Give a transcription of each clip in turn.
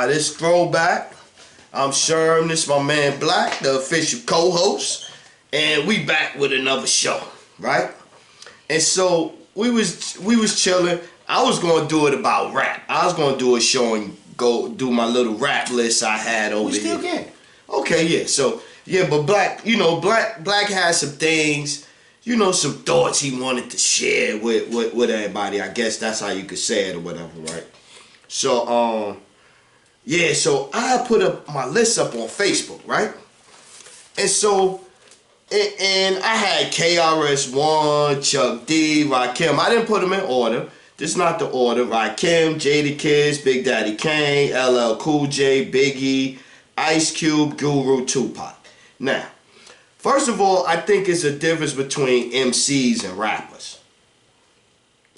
This Throwback. I'm Sherm, this my man Black, the official co-host, and we back with another show, right? And so we was chilling. I was gonna do it about rap. I was gonna do a show and go do my little rap list I had over here. We still can. Okay, yeah. So yeah, but Black, Black had some things, some thoughts he wanted to share with everybody. I guess that's how you could say it or whatever, right? So yeah, so I put up my list up on Facebook, right? And so, and I had KRS-One, Chuck D, Rakim. I didn't put them in order. This is not the order. Rakim, Jadakiss, Big Daddy Kane, LL Cool J, Biggie, Ice Cube, Guru, Tupac. Now, first of all, I think it's a difference between MCs and rappers.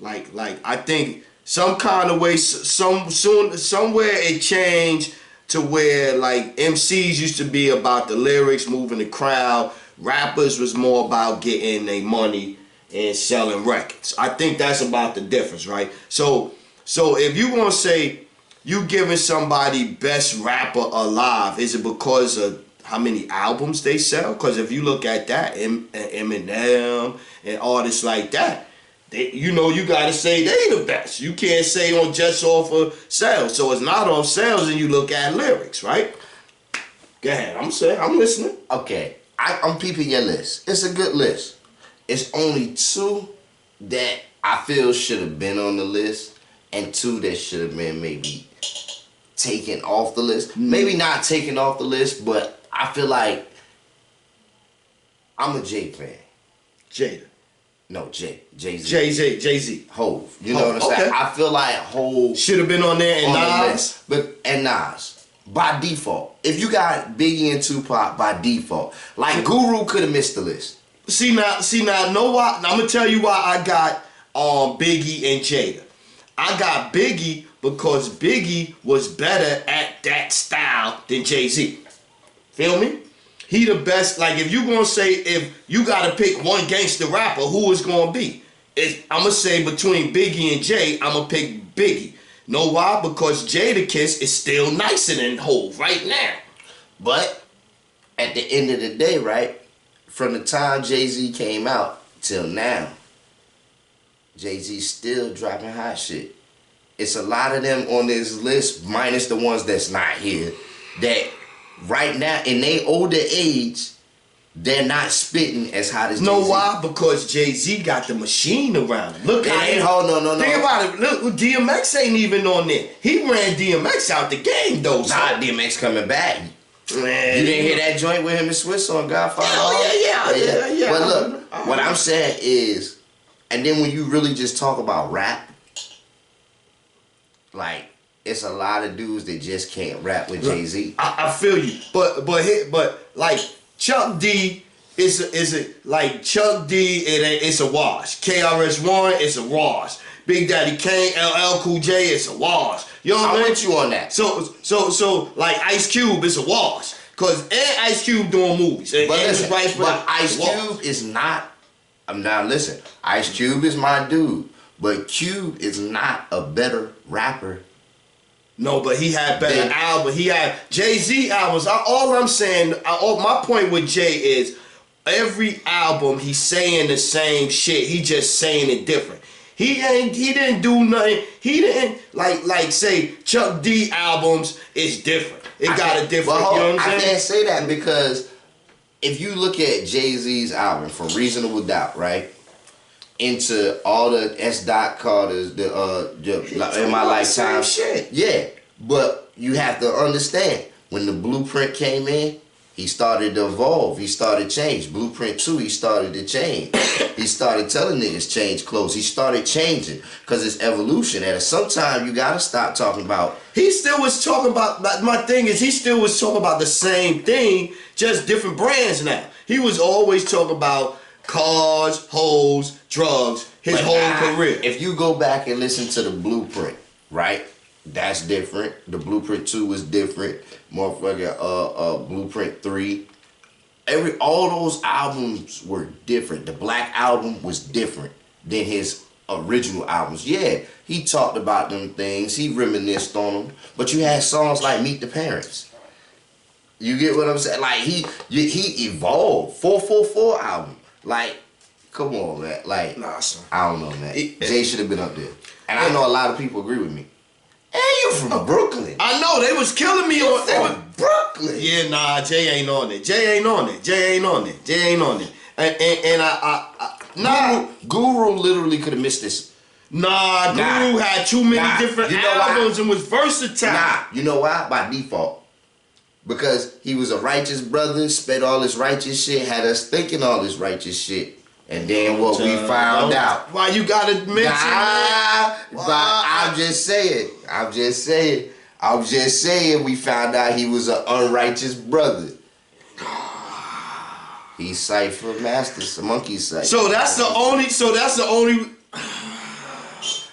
Like I think some kind of way, somewhere it changed to where like MCs used to be about the lyrics, moving the crowd. Rappers was more about getting their money and selling records. I think that's about the difference, right? So if you gonna say you giving somebody best rapper alive, is it because of how many albums they sell? Because if you look at that, Eminem and artists like that, you gotta say they the best. You can't say on just off of sales. So it's not on sales, and you look at lyrics, right? Go ahead. I'm listening. Okay, I'm peeping your list. It's a good list. It's only two that I feel should have been on the list, and two that should have been maybe taken off the list. Maybe not taken off the list, but I feel like I'm a Jay fan. Jada. No, Jay-Z. Jay-Z. Hove. You know what I'm saying? Okay. I feel like Hove should have been on there, and Nas. And Nas. By default. If you got Biggie and Tupac by default. Like Guru could have missed the list. See now, know why? Now, I'm gonna tell you why I got Biggie and Jada. I got Biggie because Biggie was better at that style than Jay-Z. Feel me? He the best. Like, if you gonna say, if you gotta pick one gangster rapper, who is gonna be? I'm gonna say between Biggie and Jay, I'm gonna pick Biggie. Know why? Because Jadakiss is still nicer than Hov right now. But at the end of the day, right, from the time Jay-Z came out till now, Jay-Z's still dropping hot shit. It's a lot of them on this list, minus the ones that's not here, that right now, in their older age, they're not spitting as hot as Jay-Z. Know why? Because Jay-Z got the machine around him. Look how no. Think about it. Look, DMX ain't even on there. He ran DMX out the game, though. Nah, DMX coming back. Man, you didn't hear that joint with him and Swiss on Godfather? Yeah. But look, what I'm saying is, and then when you really just talk about rap, like, it's a lot of dudes that just can't rap with Jay-Z. I feel you, but like Chuck D it's a wash. KRS-One, it's a wash. Big Daddy Kane, LL Cool J, it's a wash. You know what I mean? I'm with you on that. So like Ice Cube, it's a wash. Cause Ice Cube doing movies. But Ice Cube is not. Listen. Ice Cube is my dude, but Cube is not a better rapper. No, but he had better albums. He had Jay-Z albums. All I'm saying, my point with Jay is every album he's saying the same shit. He just saying it different. He didn't do nothing. He didn't like say Chuck D albums is different. It got a different. You know what I'm saying? I can't say that because if you look at Jay-Z's album for Reasonable Doubt, right? Into all the S. Carter's, in my lifetime. Shit. Yeah, but you have to understand, when the Blueprint came in, he started to evolve. He started to change. Blueprint 2, he started to change. He started telling niggas change clothes. He started changing because it's evolution. And at some time, you got to stop talking about... He still was talking about... My thing is, he still was talking about the same thing, just different brands now. He was always talking about cars, hoes, drugs, his whole career. If you go back and listen to the Blueprint, right? That's different. The Blueprint 2 was different. Motherfucker, Blueprint 3. All those albums were different. The Black Album was different than his original albums. Yeah, he talked about them things. He reminisced on them. But you had songs like Meet the Parents. You get what I'm saying? Like he evolved. 444 album. Like, come on, man. Like, nah, son. I don't know, man. Jay should have been up there. And I know a lot of people agree with me. Hey, you from Brooklyn? I know they was killing me on. They was Brooklyn. Yeah, nah, Jay ain't on it. Jay ain't on it. Jay ain't on it. Jay ain't on it. And nah. Guru literally could have missed this. Nah, Guru had too many different albums and was versatile. Nah, you know why? By default. Because he was a righteous brother, spent all this righteous shit, had us thinking all this righteous shit. And then what we found out. Why you gotta mention that? But I'm just saying we found out he was an unrighteous brother. He's Cypher Master, Monkey Cypher. So that's the only.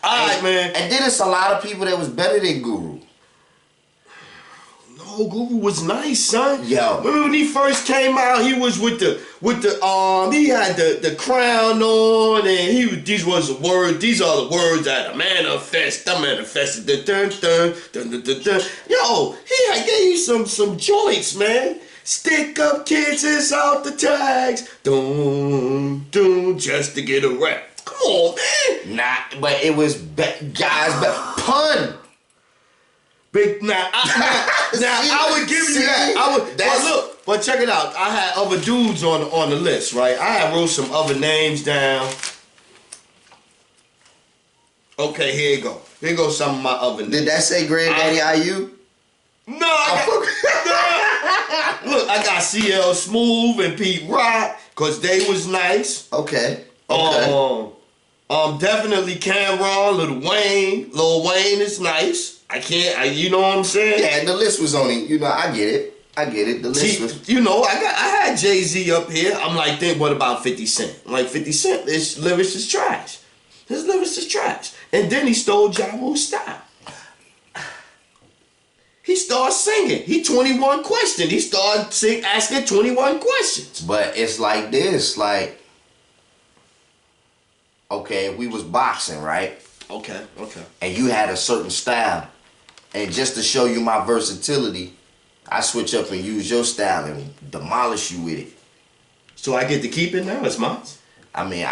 Alright, man. And then it's a lot of people that was better than Guru. No, Guru was nice, son. Yo. Remember when he first came out, he was with the he had the crown on, and these are the words that I manifested. Dun, dun, dun, dun, dun, dun. Yo, he gave you some joints, man. Stick up kids, it's out the tags. Dun, dun, just to get a rap. Come on, man. Nah, but it was pun. Big I would give you that. But check it out. I had other dudes on the list, right? I had wrote some other names down. Okay, here you go. Here goes some of my other names. Did that say Granddaddy IU? No, Look, I got CL Smooth and Pete Rock, cause they was nice. Okay. Definitely Cameron, Lil Wayne is nice. You know what I'm saying? Yeah, the list was only, I get it. The list was. I had Jay-Z up here. I'm like, then what about 50 Cent? I'm like, 50 Cent, his lyrics is trash. His lyrics is trash. And then he stole Ja Rule's style. He started singing. He 21 questions. He started asking 21 questions. But it's like this, like, okay, we was boxing, right? Okay. And you had a certain style. And just to show you my versatility, I switch up and use your style and demolish you with it. So I get to keep it now? It's mine? I mean,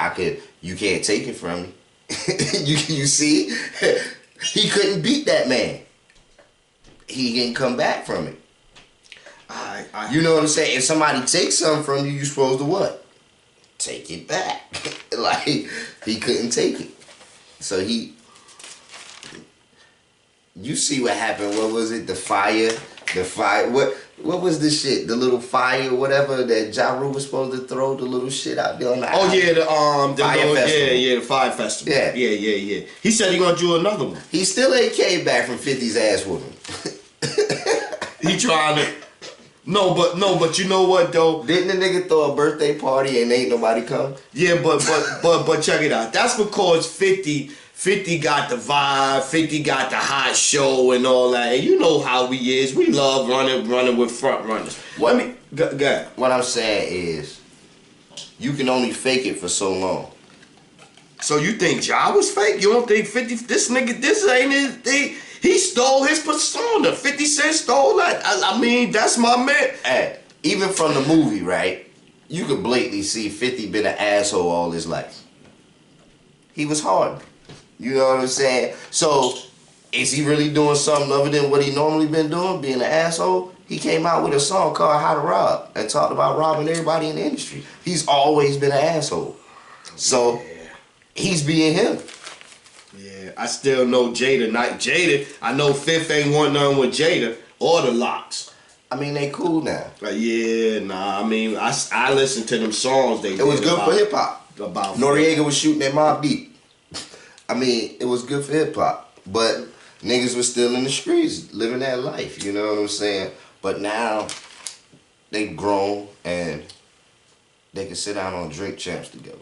you can't take it from me. you see? He couldn't beat that man. He didn't come back from it. You know what I'm saying? If somebody takes something from you, you're supposed to what? Take it back. Like, he couldn't take it. So you see what happened. What was it? The fire. What was the shit? The little fire, whatever that Ja Rule was supposed to throw, the little shit out there on the island. Yeah, the Fire Festival. Yeah, the Fire Festival. Yeah. He said he gonna do another one. He still ain't came back from 50's ass whooping. He trying to. No, but you know what though? Didn't the nigga throw a birthday party and ain't nobody come? Yeah, but check it out. That's because 50 got the vibe, 50 got the hot show and all that. And you know how we is. We love running with front runners. Go ahead. What I'm saying is, you can only fake it for so long. So you think Ja was fake? You don't think 50? This nigga, this ain't his thing. He stole his persona. 50 Cent stole that. I mean, that's my man. Hey, even from the movie, right? You could blatantly see 50 been an asshole all his life. He was hard. You know what I'm saying? So, is he really doing something other than what he normally been doing, being an asshole? He came out with a song called How to Rob and talked about robbing everybody in the industry. He's always been an asshole. So, he's being him. Yeah, I still know Jada. Not Jada. I know Fifth ain't want nothing with Jada or the Locks. I mean, they cool now. I mean, I listened to them songs they did. It was good for hip hop. About Noriega was shooting at Mobb Deep. I mean, it was good for hip hop. But niggas was still in the streets living that life. You know what I'm saying? But now they grown and they can sit down on drink champs together.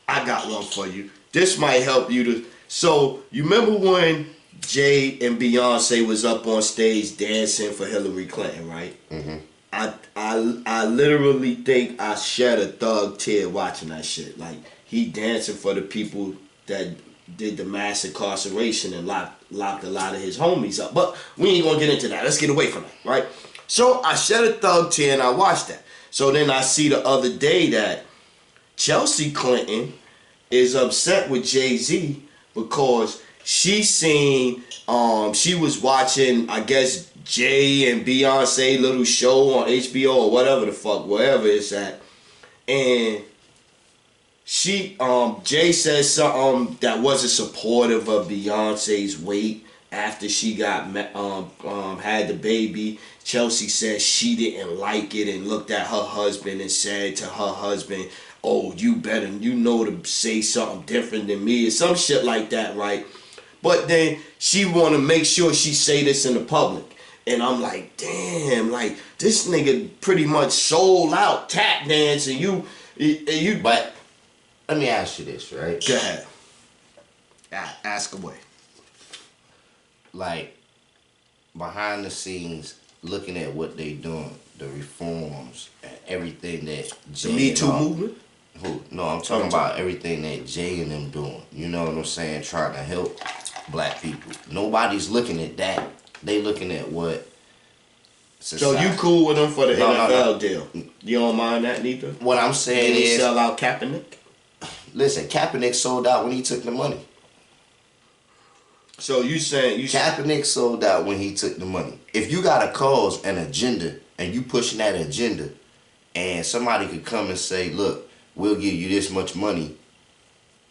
I got one for you. This might help you to. So you remember when Jay and Beyonce was up on stage dancing for Hillary Clinton, right? Mm-hmm. I literally think I shed a thug tear watching that shit. Like, he dancing for the people that did the mass incarceration and locked a lot of his homies up. But we ain't gonna get into that. Let's get away from that, right? So I shed a thug tear and I watched that. So then I see the other day that Chelsea Clinton is upset with Jay-Z because she seen, she was watching, I guess, Jay and Beyonce little show on HBO or whatever the fuck, wherever it's at. And she, Jay says something that wasn't supportive of Beyonce's weight after she got, had the baby. Chelsea said she didn't like it and looked at her husband and said to her husband, oh, you better, you know, to say something different than me or some shit like that, right? But then she want to make sure she say this in the public. And I'm like, damn, like, this nigga pretty much sold out tap dance and you. But let me ask you this, right? Go ahead. Ask away. Like, behind the scenes, looking at what they doing, the reforms and everything that Jay The Me Too movement? Who? No, I'm talking about everything that Jay and them doing. You know what I'm saying? Trying to help black people. Nobody's looking at that. They looking at what society. So you cool with them for the NFL deal? You don't mind that neither? What I'm saying Did he is, sell out Kaepernick? Listen, Kaepernick sold out when he took the money. So you saying Kaepernick sold out when he took the money. If you got a cause, an agenda, and you pushing that agenda, and somebody could come and say, look, we'll give you this much money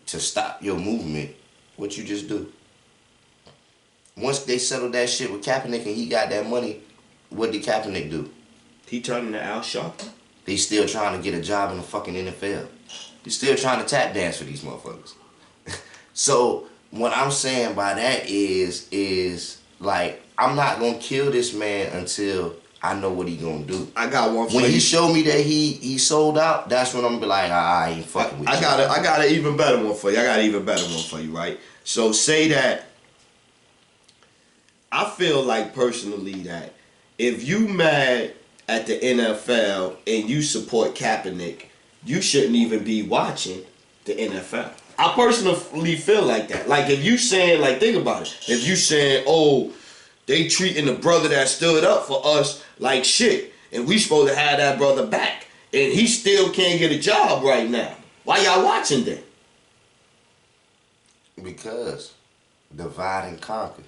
to stop your movement, what you just do? Once they settled that shit with Kaepernick and he got that money, what did Kaepernick do? He turned into Al Sharpton? He's still trying to get a job in the fucking NFL. He's still trying to tap dance for these motherfuckers. So what I'm saying by that is like, I'm not gonna kill this man until I know what he gonna do. I got one for when you. He showed me that he sold out, that's when I'm gonna be like, I ain't fucking with you. I got an even better one for you. I got an even better one for you, right? So say that I feel like personally that if you mad at the NFL and you support Kaepernick, you shouldn't even be watching the NFL. I personally feel like that. Like if you saying, like think about it. If you saying, oh, they treating the brother that stood up for us like shit, and we supposed to have that brother back, and he still can't get a job right now. Why y'all watching then? Because divide and conquer.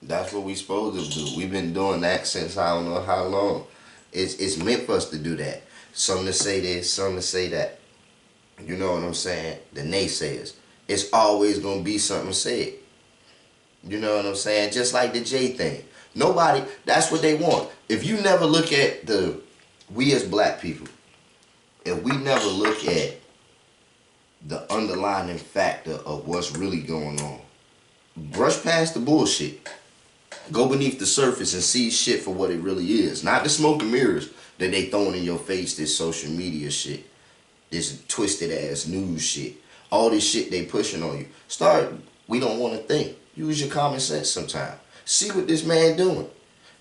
That's what we supposed to do. We've been doing that since I don't know how long. It's meant for us to do that. Some to say this, some to say that. You know what I'm saying? The naysayers. It's always gonna be something said. You know what I'm saying? Just like the J thing. Nobody, that's what they want. If you never look at we as black people, if we never look at the underlying factor of what's really going on, brush past the bullshit. Go beneath the surface and see shit for what it really is. Not the smoke and mirrors that they throwing in your face, this social media shit. This twisted ass news shit. All this shit they pushing on you. We don't want to think. Use your common sense sometime. See what this man doing.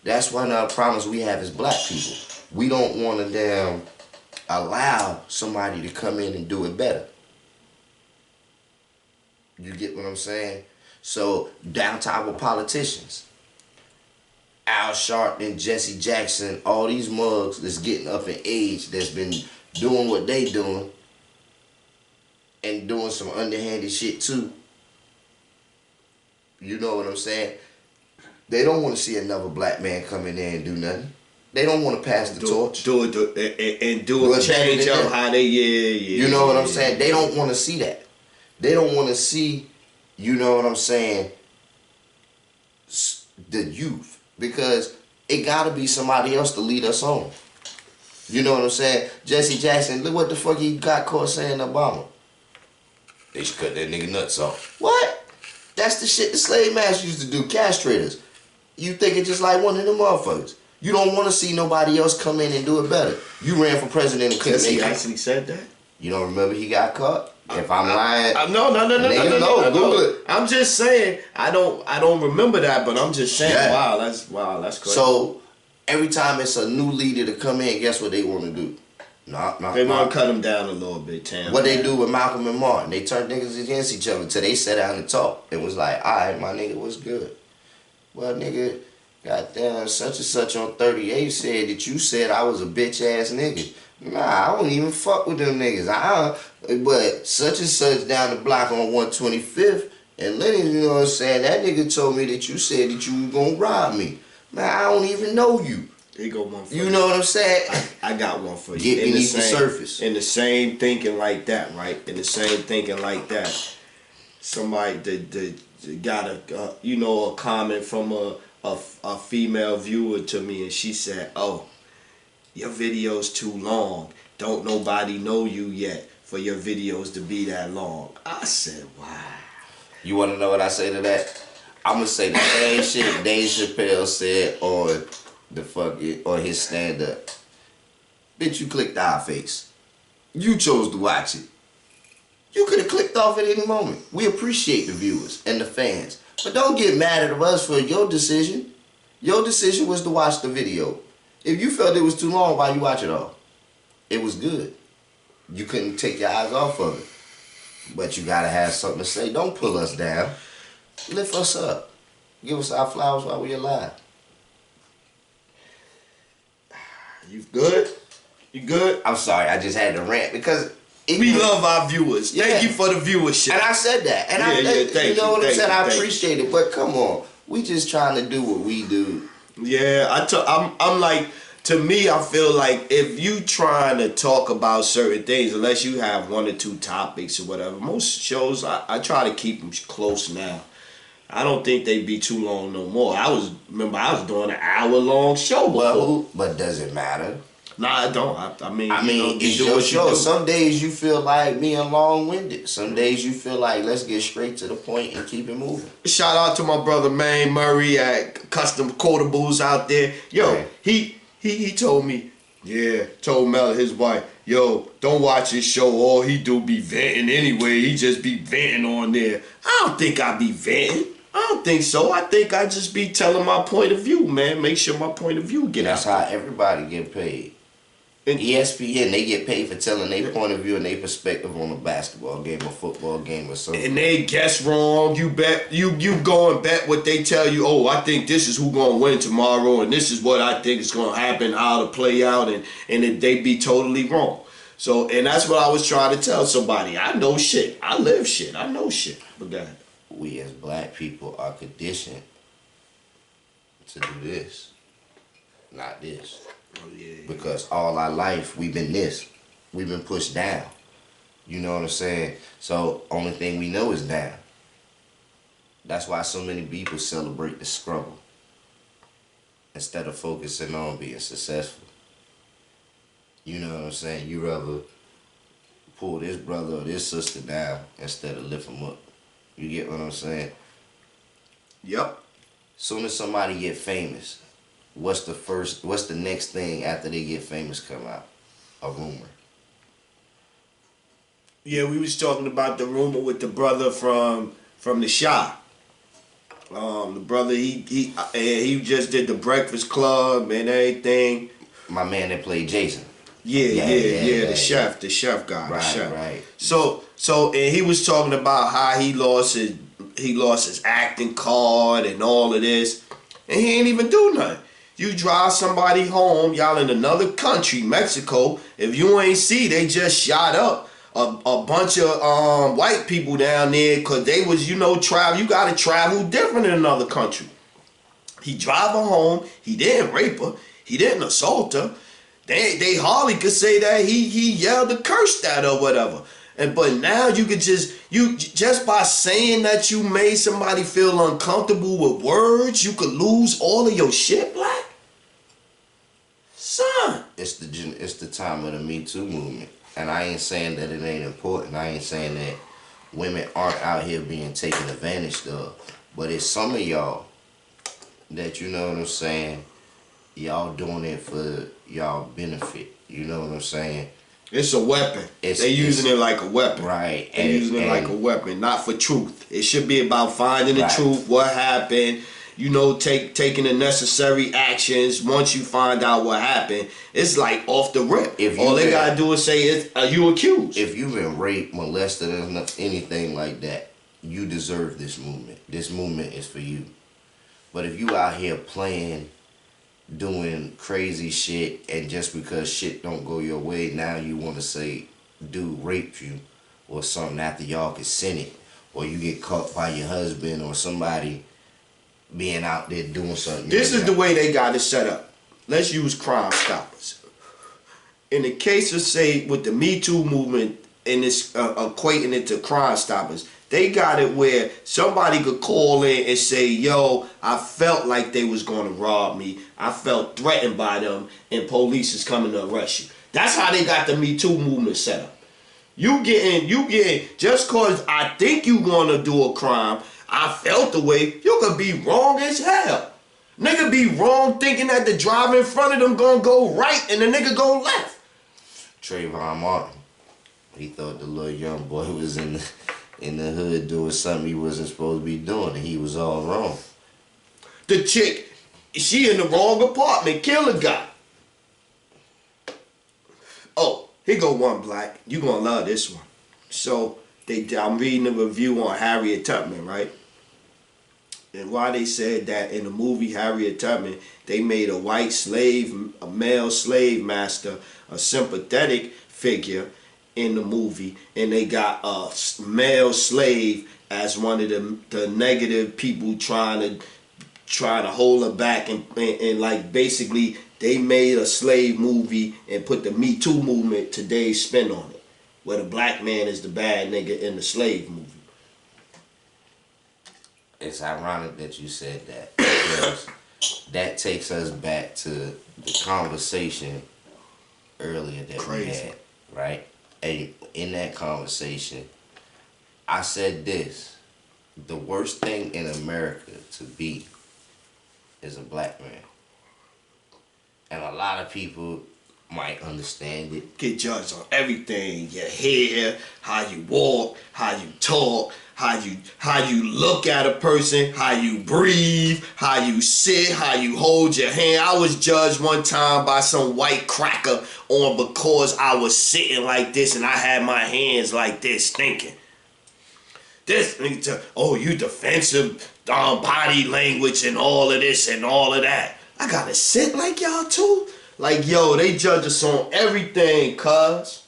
That's one of the problems we have as black people. We don't want to damn allow somebody to come in and do it better. You get what I'm saying? So, down to our politicians. Al Sharpton, Jesse Jackson, all these mugs that's getting up in age, that's been doing what they doing and doing some underhanded shit too. You know what I'm saying? They don't want to see another black man come in there and do nothing. They don't want to pass the torch. Do it, change up how they, yeah. You know what I'm saying? They don't want to see that. They don't want to see, you know what I'm saying, the youth. Because it got to be somebody else to lead us on. You know what I'm saying? Jesse Jackson, look what the fuck he got caught saying to Obama. They should cut that nigga nuts off. What? That's the shit the slave masters used to do, castrators. You thinking just like one of them motherfuckers. You don't want to see nobody else come in and do it better. You ran for president and couldn't make it. Jesse actually said that? You don't remember he got caught? If I'm lying, no. Google it. I'm just saying I don't remember that, but I'm just saying wow, that's crazy. So every time it's a new leader to come in, guess what they want to do? They want to cut them down a little bit, Tam. What they do with Malcolm and Martin, they turned niggas against each other till they sat down and talked. It was like, all right, my nigga, what's good? Well, nigga, goddamn, such and such on 38 said that you said I was a bitch ass nigga. Nah, I don't even fuck with them niggas. But such and such down the block on 125th and Lenny, you know what I'm saying? That nigga told me that you said that you was gonna rob me. Man, I don't even know you. Here go one for you. You know what I'm saying? I got one for you. Get beneath the surface. In the same thinking like that, right? In the same thinking like that. Somebody that got a comment from a female viewer to me, and she said, "Oh, your video's too long. Don't nobody know you yet for your videos to be that long." I said, "Wow." You want to know what I say to that? I'm gonna say the same shit Dave Chappelle said on on his stand up. Bitch, you clicked our face. You chose to watch it. You could have clicked off at any moment. We appreciate the viewers and the fans. But don't get mad at us for your decision. Your decision was to watch the video. If you felt it was too long, why you watch it all? It was good. You couldn't take your eyes off of it. But you gotta have something to say. Don't pull us down. Lift us up. Give us our flowers while we're alive. You good? You good? I'm sorry, I just had to rant because we love our viewers. Yeah. Thank you for the viewership. And I said that. And thank you know what I'm saying? I you. appreciate it. But come on. We just trying to do what we do. Yeah, I'm like, to me, I feel like if you trying to talk about certain things, unless you have one or two topics or whatever, most shows, I try to keep them close now. I don't think they'd be too long no more. I was doing an hour-long show before. But does it matter? Nah, it don't. I mean, it's your show. Some days you feel like being long-winded. Some days you feel like let's get straight to the point and keep it moving. Shout out to my brother Maine Murray at Custom Quotables out there. Yo, man. He told me, told Mel, his wife, yo, don't watch his show. All he do be venting anyway. He just be venting on there. I don't think I be venting. I don't think so. I think I just be telling my point of view, man. Make sure my point of view get out. That's how everybody get paid. And ESPN, they get paid for telling their point of view and their perspective on a basketball game, a football game, or something. And they guess wrong. You bet. You go and bet what they tell you. Oh, I think this is who gonna win tomorrow, and this is what I think is gonna happen, how to play out, and they be totally wrong. So, and that's what I was trying to tell somebody. I know shit. I live shit. I know shit. But that. We as black people are conditioned to do this, not this. Oh, yeah. Because all our life we've been this. We've been pushed down. You know what I'm saying? So only thing we know is down. That's why so many people celebrate the struggle instead of focusing on being successful. You know what I'm saying? You rather pull this brother or this sister down instead of lift them up. You get what I'm saying? Yep. Soon as somebody get famous, what's the next thing after they get famous come out? A rumor. Yeah, we was talking about the rumor with the brother from the shop. The brother he just did the Breakfast Club and everything. My man that played Jason. Yeah, the chef guy. Right, the chef. right. So and he was talking about how he lost his acting card and all of this, and he ain't even do nothing. You drive somebody home, y'all in another country, Mexico. If you ain't see, they just shot up a bunch of white people down there because they was, travel. You gotta travel different in another country. He drive her home. He didn't rape her. He didn't assault her. They hardly could say that he yelled or cursed at her or whatever. But now you could just by saying that you made somebody feel uncomfortable with words, you could lose all of your shit, Black. Son. It's the time of the Me Too movement. And I ain't saying that it ain't important. I ain't saying that women aren't out here being taken advantage of. But it's some of y'all that, you know what I'm saying, y'all doing it for y'all benefit. You know what I'm saying? It's a weapon. They using it like a weapon. Right. They using it like a weapon, not for truth. It should be about finding the truth, what happened, taking the necessary actions. Once you find out what happened, it's like off the rip. All they gotta do is say, "Are you accused?" If you've been raped, molested, or anything like that, you deserve this movement. This movement is for you. But if you out here playing, doing crazy shit, and just because shit don't go your way, now you want to say dude raped you or something after y'all consent it, or you get caught by your husband or somebody being out there doing something. This is the way they got it set up. Let's use Crime Stoppers. In the case of, say, with the Me Too movement, and it's equating it to Crime Stoppers, they got it where somebody could call in and say, yo, I felt like they was going to rob me. I felt threatened by them, and police is coming to arrest you. That's how they got the Me Too movement set up. You getting, just cause I think you gonna do a crime, I felt the way, you could be wrong as hell. Nigga be wrong thinking that the driver in front of them gonna go right and the nigga go left. Trayvon Martin, he thought the little young boy was in the hood doing something he wasn't supposed to be doing, and he was all wrong. The chick, she in the wrong apartment, kill a guy. Oh, here go one, Black. You gonna love this one. So I'm reading a review on Harriet Tubman, right? And why they said that in the movie Harriet Tubman, they made a white slave, a male slave master, a sympathetic figure in the movie, and they got a male slave as one of the negative people trying to hold her back, and like basically they made a slave movie and put the Me Too movement today's spin on it, where the black man is the bad nigga in the slave movie. It's ironic that you said that, because that takes us back to the conversation earlier that we had, right? And in that conversation, I said this: the worst thing in America to be is a black man. And a lot of people might understand it. Get judged on everything: your hair, how you walk, how you talk, how you look at a person, how you breathe, how you sit, how you hold your hand. I was judged one time by some white cracker on because I was sitting like this and I had my hands like this, thinking, this nigga, oh, you defensive, body language and all of this and all of that. I gotta sit like y'all too? Like, yo, they judge us on everything, cuz.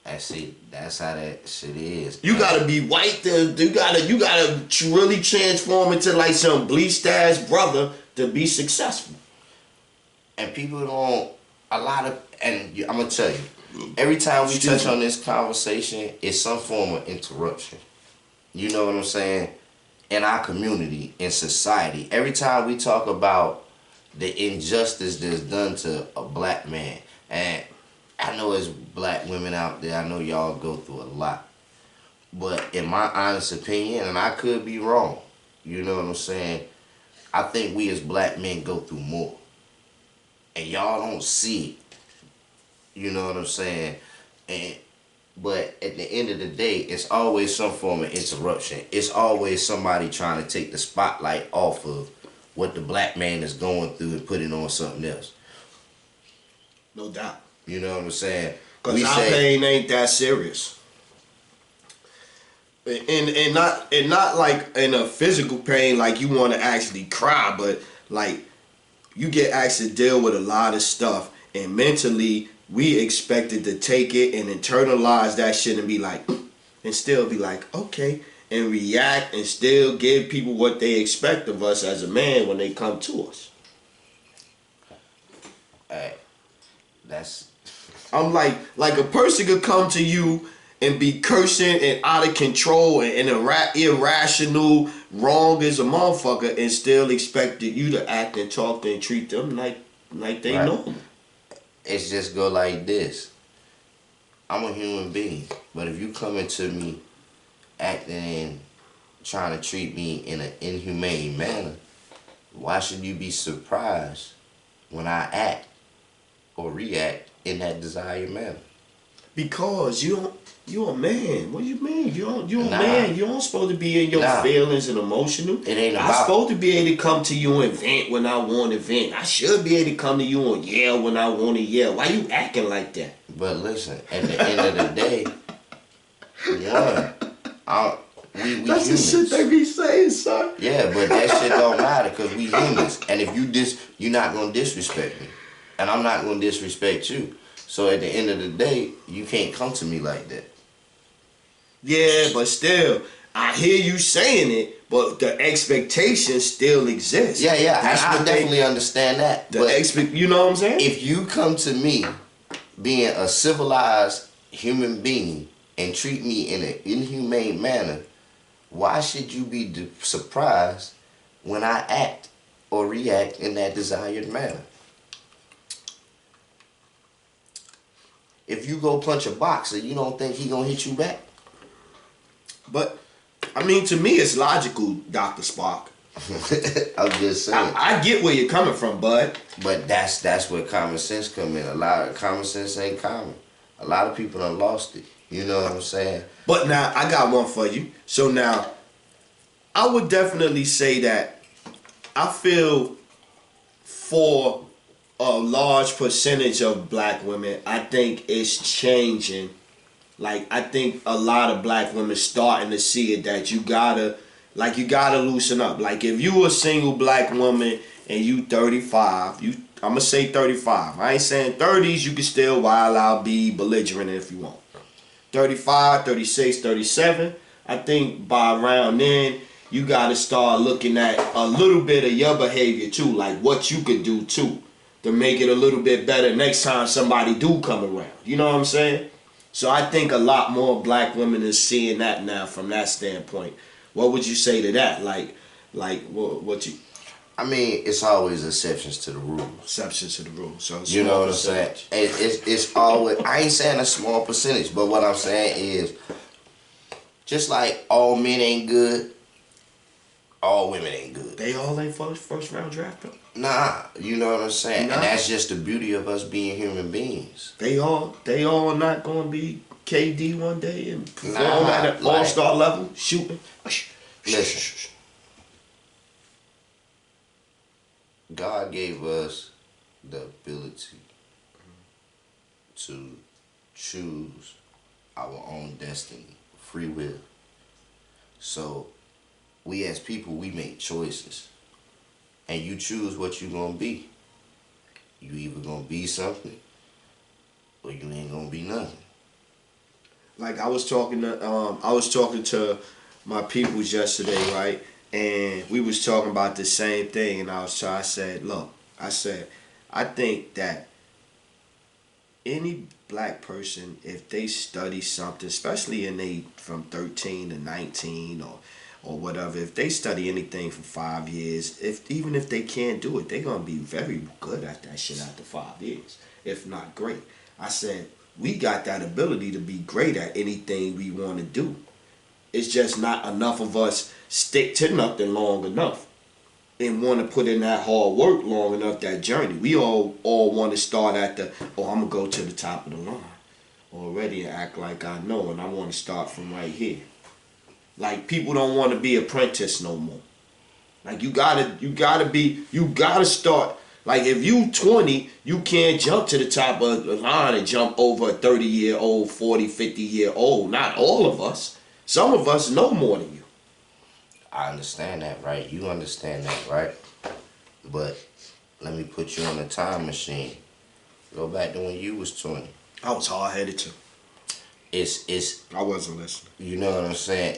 And see, that's how that shit is. You gotta be white, you gotta really transform into like some bleached ass brother to be successful. And people don't, and I'm gonna tell you, every time we touch on this conversation, it's some form of interruption. You know what I'm saying? In our community, in society, every time we talk about the injustice that's done to a black man, and I know there's black women out there, I know y'all go through a lot, but in my honest opinion, and I could be wrong, you know what I'm saying, I think we as black men go through more, and y'all don't see it, you know what I'm saying, but at the end of the day, it's always some form of interruption. It's always somebody trying to take the spotlight off of what the black man is going through and put it on something else. No doubt. You know what I'm saying? Because our pain ain't that serious. And not like in a physical pain, like you want to actually cry, but like you get asked to deal with a lot of stuff, and mentally we expected to take it and internalize that shit and be like, and still be like, okay, and react and still give people what they expect of us as a man when they come to us. Hey, that's... I'm like a person could come to you and be cursing and out of control and irrational, wrong as a motherfucker, and still expected you to act and talk and treat them like they right. normal. It's just go like this. I'm a human being, but if you come into me acting and trying to treat me in an inhumane manner, why should you be surprised when I act or react in that desired manner? Because you don't... You a man. What do you mean? You a Nah. man. You don't supposed to be in your feelings and emotional. It ain't I'm about. supposed to be able to come to you and vent when I want to vent. I should be able to come to you and yell when I want to yell. Why you acting like that? But listen, at the end of the day, we That's humans. the shit they be saying, son. Yeah, but that shit don't matter because we humans. And if you're not gonna disrespect me, and I'm not gonna disrespect you. So at the end of the day, you can't come to me like that. Yeah, but still, I hear you saying it, but the expectation still exists. Yeah, That's I what definitely understand that. You know what I'm saying? If you come to me being a civilized human being and treat me in an inhumane manner, why should you be surprised when I act or react in that desired manner? If you go punch a boxer, you don't think he gonna hit you back? But, I mean, to me, it's logical, Dr. Spock. I'm just saying. I get where you're coming from, bud. But that's where common sense come in. A lot of common sense ain't common. A lot of people done lost it. You know what I'm saying? But now, I got one for you. So now, I would definitely say that I feel for a large percentage of black women, I think it's changing. Like, I think a lot of black women starting to see it that you gotta loosen up. Like, if you a single black woman and you 35, I'ma say 35. I ain't saying 30s, you can still wild out, be belligerent if you want. 35, 36, 37, I think by around then, you gotta start looking at a little bit of your behavior too, like what you could do too, to make it a little bit better next time somebody do come around. You know what I'm saying? So I think a lot more black women is seeing that now from that standpoint. What would you say to that? Like what you? I mean, it's always exceptions to the rule. Exceptions to the rule. So you know what I'm saying? It's always. I ain't saying a small percentage, but what I'm saying is, just like all men ain't good, all women ain't good. They all ain't first round draft pick. Nah, you know what I'm saying? Nah. And that's just the beauty of us being human beings. They all not gonna be KD one day and perform at an all-star level, shooting. Listen, God gave us the ability to choose our own destiny, free will. So, we as people, we make choices. And you choose what you gonna be. You either gonna be something, or you ain't gonna be nothing. Like I was talking to my peoples yesterday, right? And we was talking about the same thing, and I said, look, I think that any black person, if they study something, especially from 13 to 19 or whatever, if they study anything for 5 years, even if they can't do it, they're gonna be very good at that shit after 5 years, if not great. I said, we got that ability to be great at anything we want to do. It's just not enough of us stick to nothing long enough and want to put in that hard work long enough, that journey. We all want to start at I'm going to go to the top of the line already and act like I know, and I want to start from right here. Like, people don't want to be apprentice no more. Like, you gotta start. Like, if you 20, you can't jump to the top of the line and jump over a 30-year-old, 40, 50-year-old. Not all of us. Some of us know more than you. I understand that, right? You understand that, right? But let me put you on a time machine. Go back to when you was 20. I was hard-headed too. I wasn't listening. You know what I'm saying?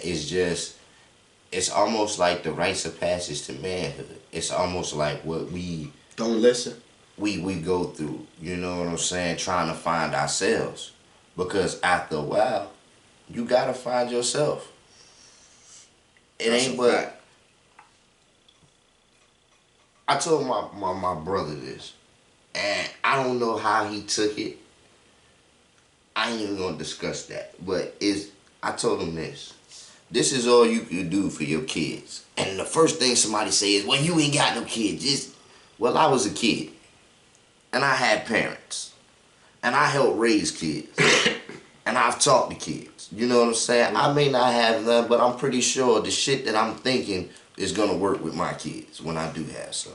It's almost like the rites of passage to manhood. It's almost like what we don't listen. We go through. You know what I'm saying? Trying to find ourselves, because after a while, you gotta find yourself. Ain't but. I told my brother this, and I don't know how he took it. I ain't even gonna discuss that, but I told him this. This is all you can do for your kids. And the first thing somebody say is, well, you ain't got no kids. Well, I was a kid, and I had parents, and I helped raise kids. And I've talked to kids. You know what I'm saying? I may not have none, but I'm pretty sure the shit that I'm thinking is gonna work with my kids when I do have some.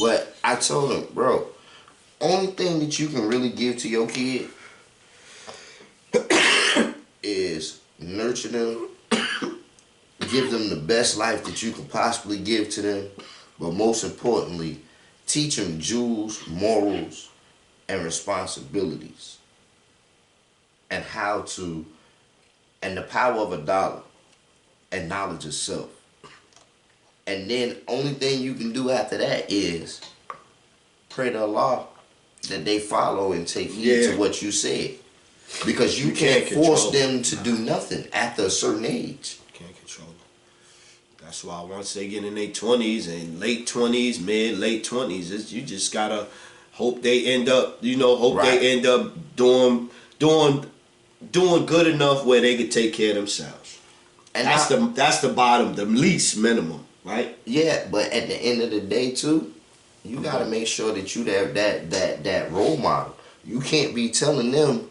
But I told them, bro, only thing that you can really give to your kid is nurture them, give them the best life that you can possibly give to them, but most importantly, teach them jewels, morals, and responsibilities, and how to, and the power of a dollar, and knowledge of self. And then only thing you can do after that is pray to Allah that they follow and take heed to what you said. Because you can't force them to do nothing after a certain age. You can't control them. That's why once they get in their 20s and late 20s, late 20s, you just gotta hope they end up, they end up doing good enough where they can take care of themselves. And that's the bottom, the least minimum, right? Yeah, but at the end of the day too, you gotta make sure that you have that role model. You can't be telling them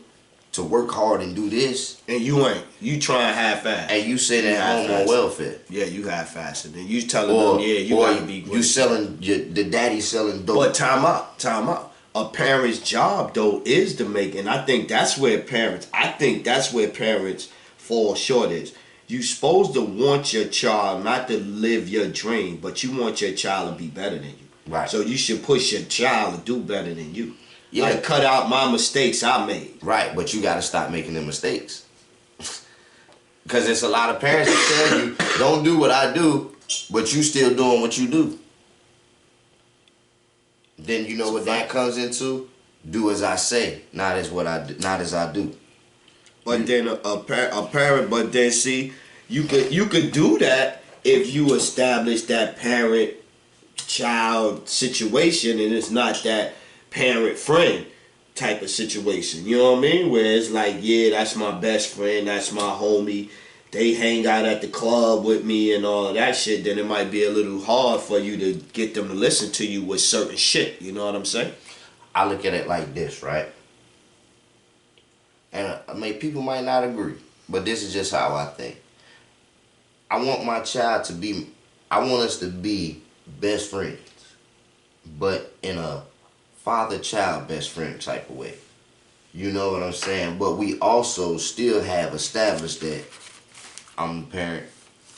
to work hard and do this, and you ain't. You trying half-ass, and you sitting at home on welfare. Yeah, you half-ass, and then you telling them, you gotta be great. You selling the daddy selling dope. But time out. A parent's job though is to make, and I think that's where parents fall short. Is you supposed to want your child not to live your dream, but you want your child to be better than you. Right. So you should push your child to do better than you. Yeah. Like cut out my mistakes I made. Right, but you got to stop making them mistakes. Because there's a lot of parents that tell you, don't do what I do, but you still doing what you do. Then you know what that comes into? Do as I say, not as I do. But then a parent, but then see, you could do that if you establish that parent-child situation, and it's not that parent-friend type of situation. You know what I mean? Where it's like, yeah, that's my best friend, that's my homie. They hang out at the club with me and all of that shit. Then it might be a little hard for you to get them to listen to you with certain shit. You know what I'm saying? I look at it like this, right? And I mean, people might not agree, but this is just how I think. I want us to be best friends, but in a father-child best friend type of way. You know what I'm saying? But we also still have established that I'm the parent,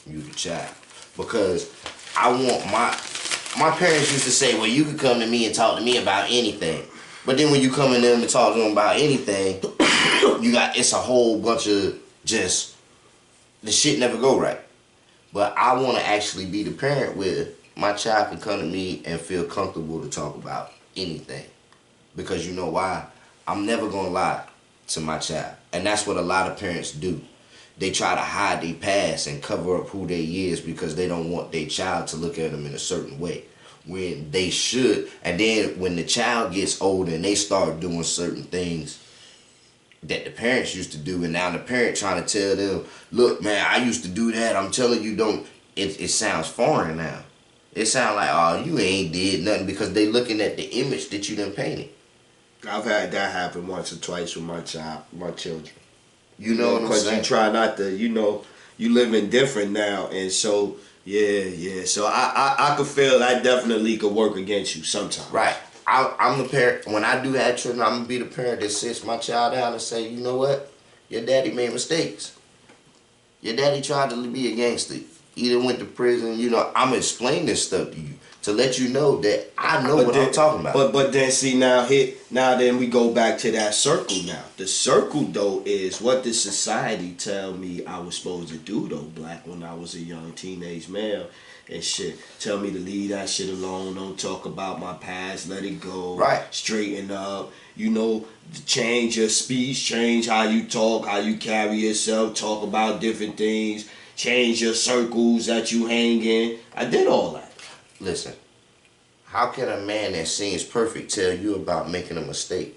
you the child. Because I want my parents used to say, well, you can come to me and talk to me about anything. But then when you come in them and talk to them about anything, it's a whole bunch of just, the shit never go right. But I want to actually be the parent where my child can come to me and feel comfortable to talk about anything. Because you know why? I'm never going to lie to my child. And that's what a lot of parents do. They try to hide their past and cover up who they is because they don't want their child to look at them in a certain way. When they should. And then when the child gets older and they start doing certain things that the parents used to do, and now the parent trying to tell them, look, man, I used to do that. I'm telling you, don't. It sounds foreign now. It sounds like, oh, you ain't did nothing, because they looking at the image that you done painted. I've had that happen once or twice with my children. You know what I'm saying? Because you try not to, you living different now, and so yeah. So I could feel that definitely could work against you sometimes. Right. I'm the parent. When I do have children, I'm gonna be the parent that sits my child down and say, you know what? Your daddy made mistakes. Your daddy tried to be a gangster. Either went to prison. I'm gonna explain this stuff to you to let you know that I know what I'm talking about. But then see now then we go back to that circle now. The circle though is what did society tell me I was supposed to do though, Black, when I was a young teenage male and shit. Tell me to leave that shit alone, don't talk about my past, let it go. Right. Straighten up. Change your speech, change how you talk, how you carry yourself, talk about different things, change your circles that you hang in. I did all that. Listen, how can a man that seems perfect tell you about making a mistake?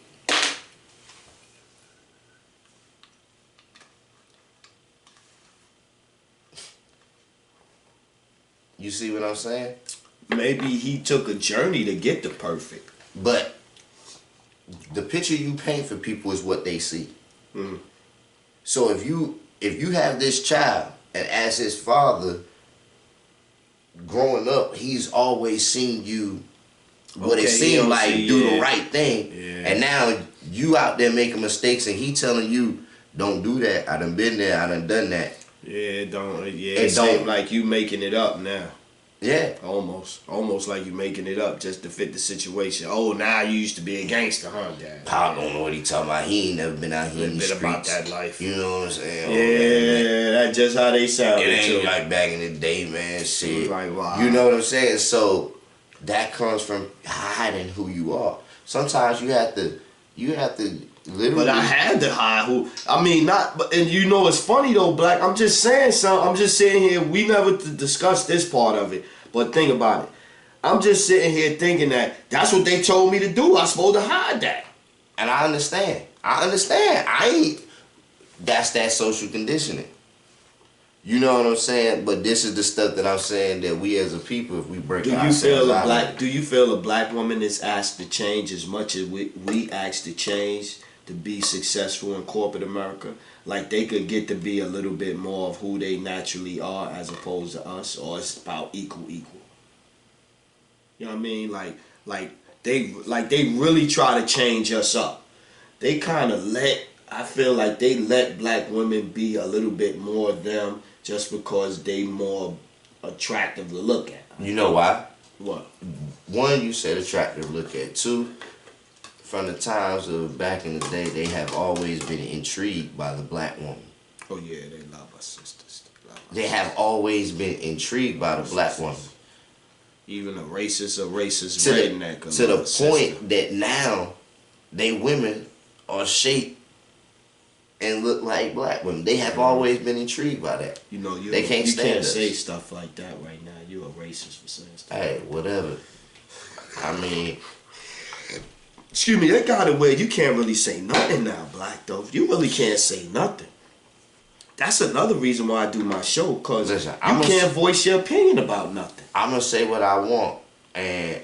You see what I'm saying? Maybe he took a journey to get to perfect. But the picture you paint for people is what they see. Mm-hmm. So if you have this child, and as his father, growing up, he's always seen you what it seemed like do the right thing, and now you out there making mistakes, and he telling you don't do that. I done been there. I done done that. Yeah, it seems like you making it up now. Yeah, almost like you making it up just to fit the situation. Oh, now you used to be a gangster, huh, Dad? Pop don't know what he talking about. He ain't never been out here in the streets. About that life. You know what I'm saying? Yeah, that's just how they sound. It ain't like back in the day, man. Shit. Like, wow. You know what I'm saying? So that comes from hiding who you are. Sometimes you have to literally. But I had to hide who. I mean, not. But and you know, it's funny though, Black. I'm just saying something. I'm just sitting here. We never discussed this part of it. But think about it. I'm just sitting here thinking that that's what they told me to do. I'm supposed to hide that. And I understand. That's that social conditioning. You know what I'm saying? But this is the stuff that I'm saying that we as a people, if we break ourselves out. Do you feel a black woman is asked to change as much as we asked to change to be successful in corporate America? Like they could get to be a little bit more of who they naturally are as opposed to us, or it's about equal. You know what I mean? Like they really try to change us up. They kind of I feel like they let black women be a little bit more them just because they more attractive to look at. You know why? What? One, you said attractive to look at. Two, from the times of back in the day, they have always been intrigued by the black woman. Oh yeah, they love us sisters. They have always been intrigued by the black woman. Even a racist redneck. To the point that now, they women are shaped and look like black women. They have always been intrigued by that. You know, they can't stand us. Say stuff like that right now. You're a racist for saying stuff. Hey, whatever. I mean, excuse me, that got away. You can't really say nothing now, Black, though. You really can't say nothing. That's another reason why I do my show, because you can't voice your opinion about nothing. I'm going to say what I want, and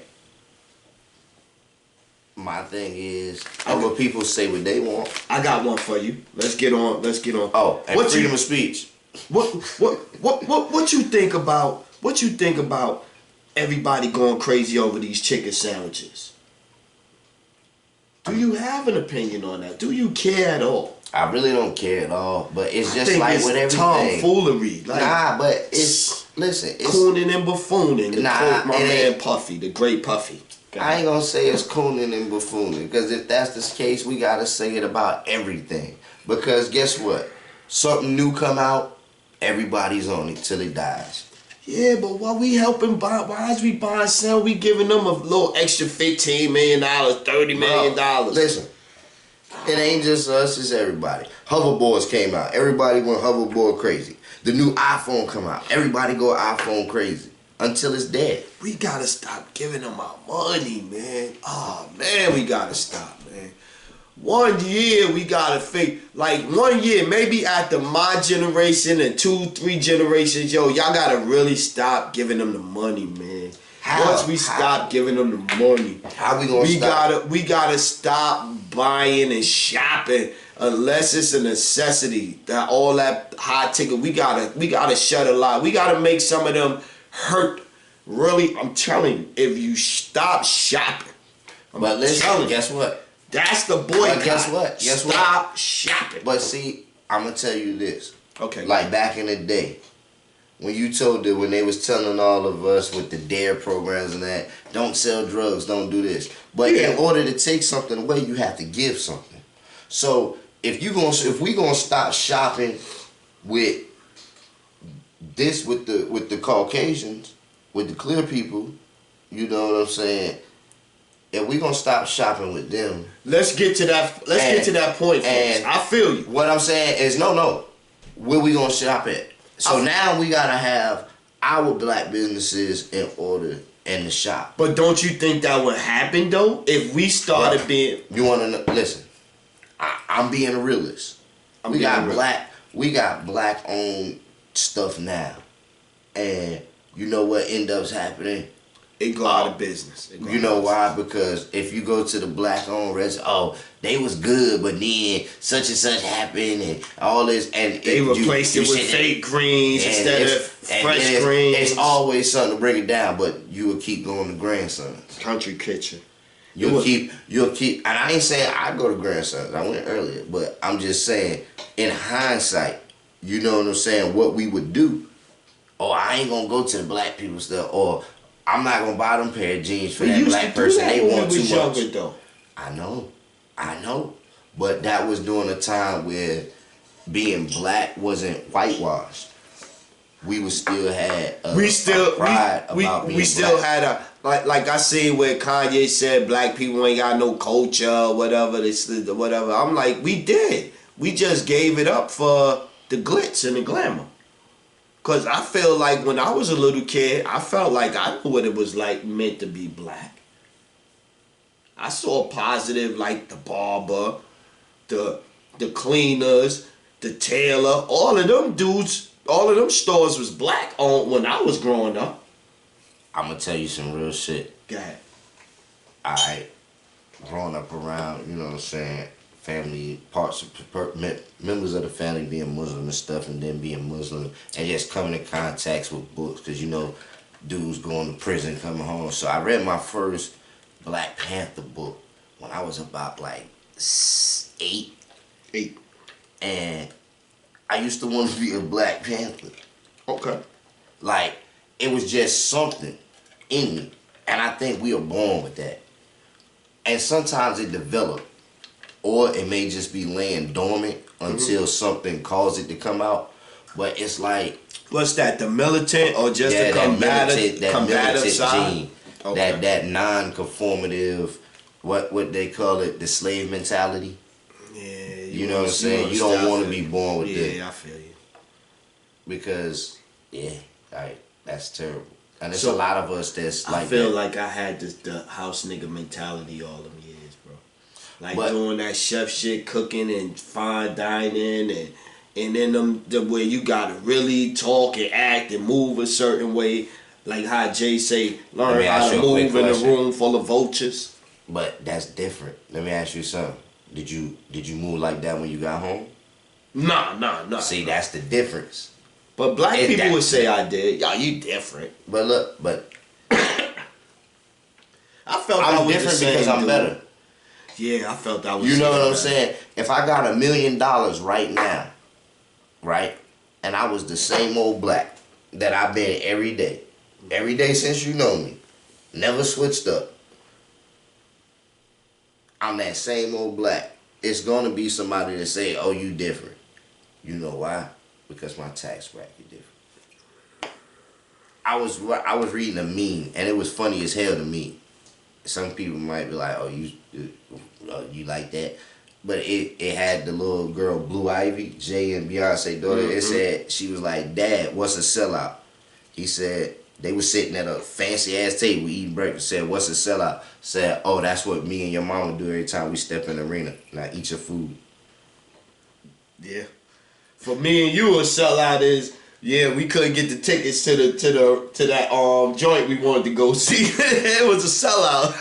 my thing is, other people say what they want. I got one for you. Let's get on. Oh, and freedom of speech. What you think about? What you think about everybody going crazy over these chicken sandwiches? Do you have an opinion on that? Do you care at all? I really don't care at all, but it's just like with everything. Tomfoolery. Like, but it's cooning and buffooning. My man Puffy, the great Puffy. I ain't gonna say it's cooning and buffooning, because if that's the case, we gotta say it about everything. Because guess what? Something new come out, everybody's on it till it dies. Yeah, but why we helping buy? Why is we buying sell? We giving them a little extra $15 million, $30 million. Listen, it ain't just us, it's everybody. Hoverboards came out. Everybody went hoverboard crazy. The new iPhone come out. Everybody go iPhone crazy until it's dead. We gotta stop giving them our money, man. Oh man, we gotta stop, man. 1 year we gotta fake, like 1 year, maybe after my generation and 2-3 generations, y'all gotta really stop giving them the money, man. Once we stop giving them the money, how we gonna stop? We gotta stop buying and shopping unless it's a necessity. That all that high ticket, we gotta shut a lot. We gotta make some of them hurt. Really, I'm telling you, if you stop shopping, but listen, guess what? That's the boycott. But guess what? Stop shopping. But see, I'm gonna tell you this. Okay. Like back in the day, when they was telling all of us with the DARE programs and that, don't sell drugs, don't do this. But in order to take something away, you have to give something. So if we gonna stop shopping with this, with the Caucasians, with the clear people, you know what I'm saying? If we gonna stop shopping with them, let's get to that. Get to that point. And I feel you. What I'm saying is, no. Where we gonna shop at? So now we gotta have our black businesses in order and the shop. But don't you think that would happen though if we started being? You wanna listen? I'm being a realist. We got black owned stuff now, and you know what ends up happening? It go out of business. You know why? Because if you go to the black-owned restaurant, they was good, but then such and such happened and all this, and they replaced it with fake greens instead of fresh greens. It's always something to bring it down, but you will keep going to Grandsons. Country kitchen. You'll keep, and I ain't saying I go to Grandsons. I went earlier, but I'm just saying, in hindsight, you know what I'm saying, what we would do. Oh, I ain't gonna go to the black people stuff, or I'm not gonna buy them pair of jeans for that black person. They want too much. Though. I know. But that was during a time where being black wasn't whitewashed. We was still had a pride about being we still black. had a like I see where Kanye said black people ain't got no culture or whatever whatever. I'm like, we did. We just gave it up for the glitz and the glamour. Cause I feel like when I was a little kid, I felt like I knew what it was like meant to be black. I saw positive like the barber, the cleaners, the tailor, all of them dudes, all of them stores was black on when I was growing up. I'm gonna tell you some real shit. Go ahead. Alright, growing up around, you know what I'm saying, family members of the family being Muslim and stuff, and then being Muslim and just coming in contact with books, because you know dudes going to prison coming home. So I read my first Black Panther book when I was about like 8, and I used to want to be a Black Panther. Okay. Like, it was just something in me, and I think we are born with that. And sometimes it develops, or it may just be laying dormant until something causes it to come out. But it's like, what's that? The militant or just the combative side? Gene, okay. that non-conformative, what they call it, the slave mentality. Yeah, you know what I'm saying. You don't want to be born with that. Yeah, I feel you. Because that's terrible. And there's a lot of us that's like. I feel like I had the house nigga mentality all them years, bro. Like doing that chef shit, cooking and fine dining, and then the way you gotta really talk and act and move a certain way, like how Jay say, learn how to move in a room full of vultures. But that's different. Let me ask you something. Did you move like that when you got home? Nah. See, that's the difference. But black people would say I did. Y'all, you different. But look, I felt I'm different because I'm better. Yeah, I felt that was. You know what I'm saying? If I got $1 million right now, right, and I was the same old black that I've been every day since you know me, never switched up. I'm that same old black. It's gonna be somebody that say, "Oh, you different." You know why? Because my tax bracket different. I was reading a meme, and it was funny as hell to me. Some people might be like, "Oh, you like that?" But it had the little girl Blue Ivy, Jay and Beyonce daughter. Mm-hmm. It said, she was like, "Dad, what's a sellout?" He said, they were sitting at a fancy ass table eating breakfast. Said, "What's a sellout?" Said, "Oh, that's what me and your mama do every time we step in the arena. Now eat your food." Yeah. For me and you, a sellout is, yeah, we couldn't get the tickets to that joint we wanted to go see. It was a sellout.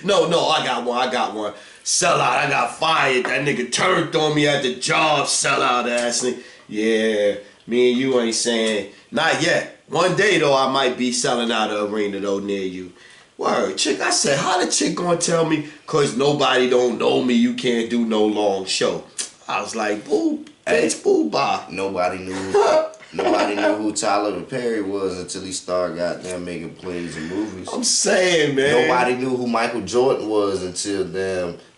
No, I got one. Sellout, I got fired. That nigga turned on me at the job, sellout ass nigga. Yeah, me and you ain't saying, not yet. One day though, I might be selling out an arena though near you. Word, chick, I said, how the chick gonna tell me, cause nobody don't know me, you can't do no long show. I was like, boo. Bitch, boo bye. Nobody knew who Tyler Perry was until he started goddamn making plays and movies. I'm saying, man. Nobody knew who Michael Jordan was until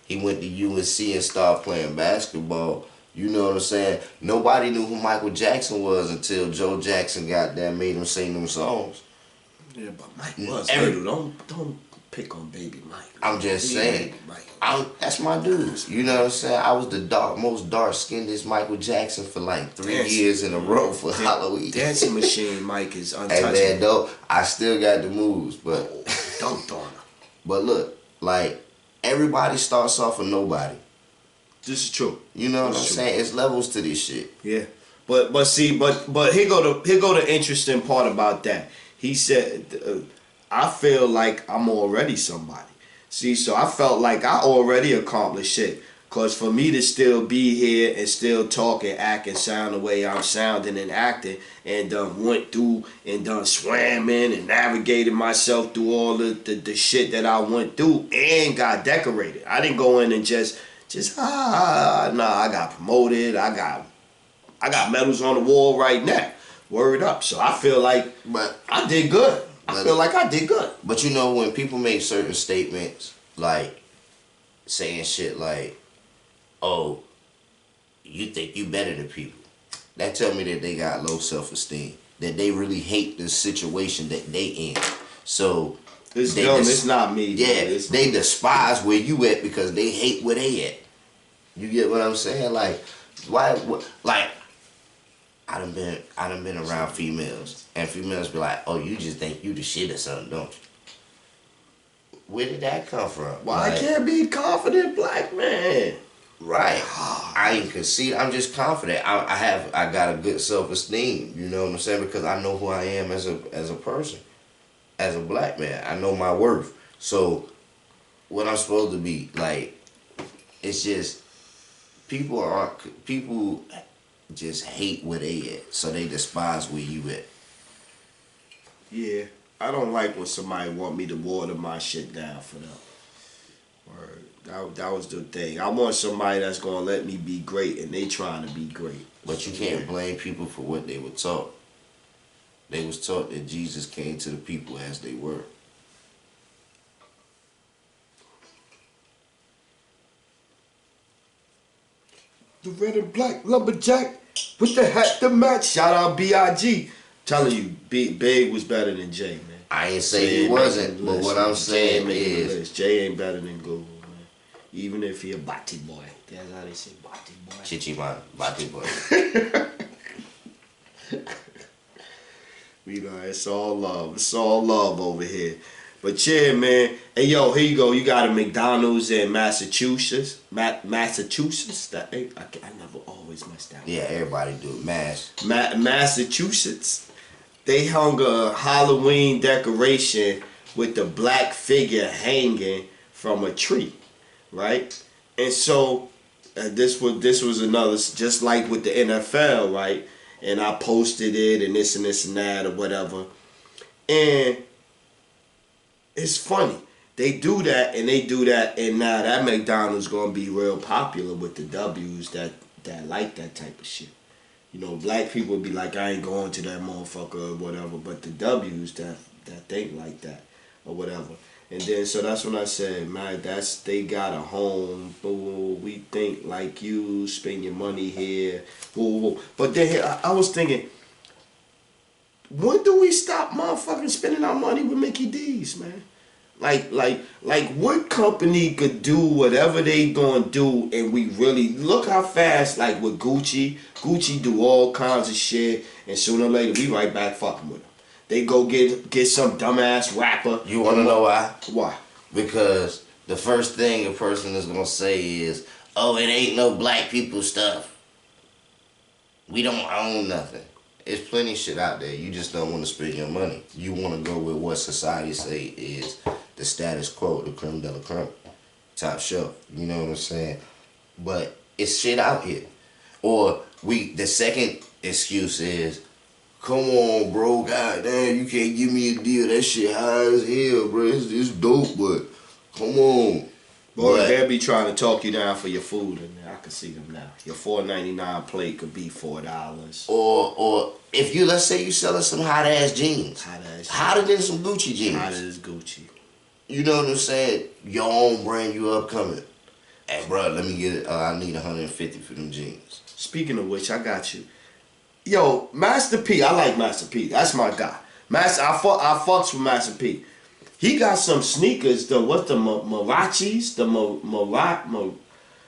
he went to UNC and started playing basketball. You know what I'm saying? Nobody knew who Michael Jackson was until Joe Jackson goddamn made him sing them songs. Yeah, but Mike was little. Don't pick on baby Mike. I'm just saying. That's my dude. You know what I'm saying? I was the most dark-skinned Michael Jackson for like 3 years in a row for Halloween. Dancing Machine Mike is untouchable. And then though, I still got the moves, but dunked on him. But look, like everybody starts off with nobody. This is true. You know what I'm saying? It's levels to this shit. Yeah, but here go the interesting part about that. He said, I feel like I'm already somebody. See, so I felt like I already accomplished shit. Cause for me to still be here and still talk and act and sound the way I'm sounding and acting, and done went through and done swam in and navigated myself through all the shit that I went through and got decorated. I didn't go in and just nah, I got promoted. I got medals on the wall right now. Word up. So I feel like I did good. I feel like I did good. But you know, when people make certain statements, like saying shit like, oh, you think you better than people, that tell me that they got low self-esteem, that they really hate the situation that they in. So it's dumb. It's not me. Yeah, they despise where you at because they hate where they at. You get what I'm saying? Like, why? Like, I done been around females, and females be like, "Oh, you just think you the shit or something, don't you?" Where did that come from? Well, like, I can't be a confident black man. Right. I ain't conceited. I'm just confident. I got a good self-esteem. You know what I'm saying? Because I know who I am as a person, as a black man. I know my worth. So, what I'm supposed to be like, it's just people just hate where they at, so they despise where you at. Yeah, I don't like when somebody want me to water my shit down for them. Word. That was the thing. I want somebody that's gonna let me be great, and they trying to be great. But you can't blame people for what they were taught. They was taught that Jesus came to the people as they were. The red and black lumberjack with the hat to match. Shout out B.I.G. Telling you, Big was better than Jay, man. I ain't say he wasn't, but what I'm saying is Jay ain't better than Google, man. Even if he a bati boy. That's how they say bati boy. Chichiman, bati boy. You know, it's all love. It's all love over here. But yeah, man. Hey, yo, here you go. You got a McDonald's in Massachusetts. Massachusetts? I never always mess that up. Yeah, everybody do it. Massachusetts. They hung a Halloween decoration with the black figure hanging from a tree, right? And so this was another, just like with the NFL, right? And I posted it and this and that or whatever. And it's funny. They do that and they do that, and now that McDonald's gonna be real popular with the W's that like that type of shit. You know, black people be like, I ain't going to that motherfucker or whatever, but the W's that think like that or whatever. And then so that's when I said, man, they got a home. Boo, we think like you, spend your money here. Boo. But then I was thinking, when do we stop motherfucking spending our money with Mickey D's, man? Like what company could do whatever they gonna do, and we really look how fast, like with Gucci do all kinds of shit, and sooner or later we right back fucking with them. They go get some dumbass rapper. You wanna know why? Why? Because the first thing a person is gonna say is, oh, it ain't no black people stuff. We don't own nothing. There's plenty of shit out there. You just don't want to spend your money. You want to go with what society say is the status quo, the creme de la creme, top shelf. You know what I'm saying? But it's shit out here. Or the second excuse is, come on, bro, goddamn, you can't give me a deal. That shit high as hell, bro. It's dope, but come on. Boy, they'll be trying to talk you down for your food, and I can see them now. Your $4.99 plate could be $4. Or if let's say you selling some hot ass jeans, hotter than some Gucci jeans, hotter than Gucci. You know what I'm saying? Your own brand, you upcoming. Hey, bro, let me get it. I need $150 for them jeans. Speaking of which, I got you. Yo, Master P, I like Master P. That's my guy. I fucks with Master P. He got some sneakers, the Marachis,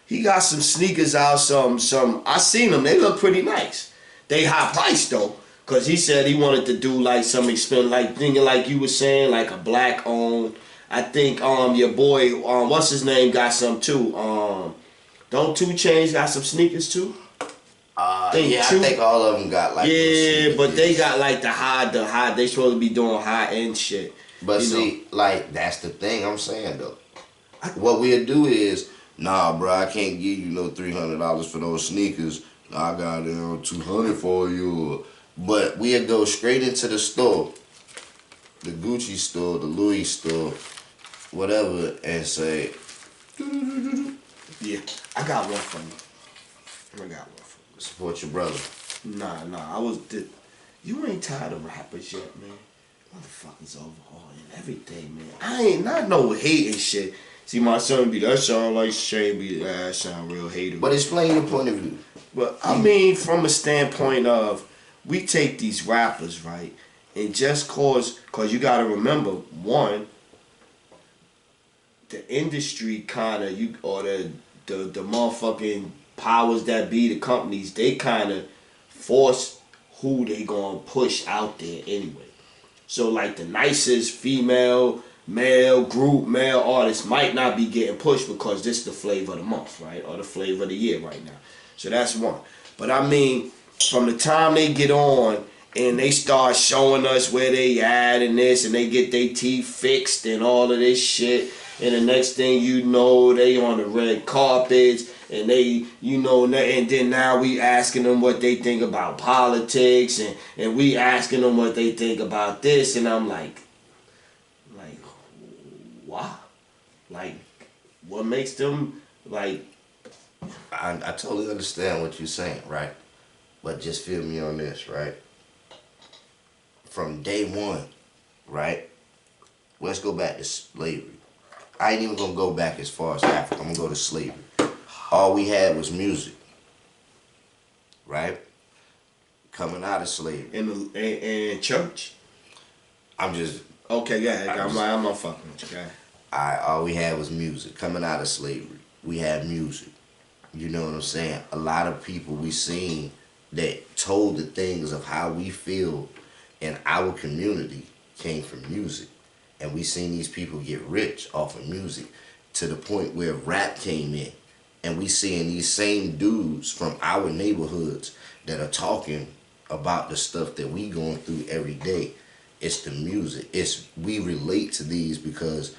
he got some sneakers out, some, I seen them, they look pretty nice. They high priced though, cause he said he wanted to do like some expensive, like thinking like you were saying, like a black owned. I think your boy, what's his name, got some too. Don't 2 Chainz got some sneakers too? I think all of them got like. Yeah, but they got like the high. They supposed to be doing high end shit. But see, like, that's the thing I'm saying, though. What we'll do is, nah, bro, I can't give you no $300 for those sneakers. I got $200 for you. But we'll go straight into the store, the Gucci store, the Louis store, whatever, and say, yeah, I got one for you. I got one for you. Support your brother. Nah, you ain't tired of rappers yet, man. Motherfuckers overhauling everything, man. I ain't not no hating shit. See, my son be, that sound like Shane be, that sound real hater. But explain your point of view. But I mean, from a standpoint of, we take these rappers, right, and just cause you gotta remember, one, the industry kinda, or the motherfucking powers that be, the companies, they kinda force who they gonna push out there anyway. So like the nicest female, male group, male artists might not be getting pushed because this is the flavor of the month, right? Or the flavor of the year right now. So that's one. But I mean, from the time they get on and they start showing us where they at and this, and they get their teeth fixed and all of this shit, and the next thing you know, they on the red carpets, and they, and then now we asking them what they think about politics, and we asking them what they think about this, and I'm like, why? Like, what makes them, like... I totally understand what you're saying, right? But just feel me on this, right? From day one, right? Let's go back to slavery. I ain't even gonna go back as far as Africa. I'm gonna go to slavery. All we had was music, right? Coming out of slavery. In church? I'm just... Okay, yeah, I'm not fucking with you, guy. All we had was music. Coming out of slavery, we had music. You know what I'm saying? A lot of people we seen that told the things of how we feel in our community came from music. And we seen these people get rich off of music to the point where rap came in. And we seeing these same dudes from our neighborhoods that are talking about the stuff that we going through every day. It's the music. We relate to these because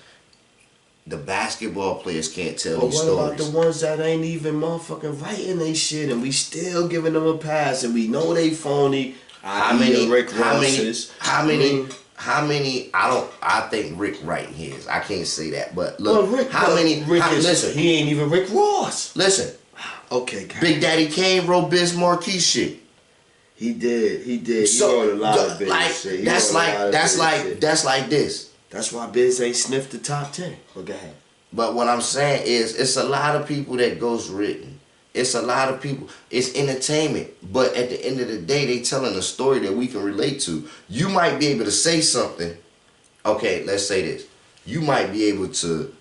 the basketball players can't tell these stories. But what about the ones that ain't even motherfucking writing they shit, and we still giving them a pass, and we know they phony? How many? I think Rick writing his. I can't say that, but look, listen, he ain't even Rick Ross. Listen, okay, guys. Big Daddy Kane wrote Biz Marquee shit. He did. So, he wrote a lot of Biz shit. That's like this. That's why Biz ain't sniffed the top 10. Okay. But what I'm saying is, it's a lot of people that goes written. It's a lot of people. It's entertainment. But at the end of the day, they telling a story that we can relate to. You might be able to say something. Okay, let's say this. You might be able to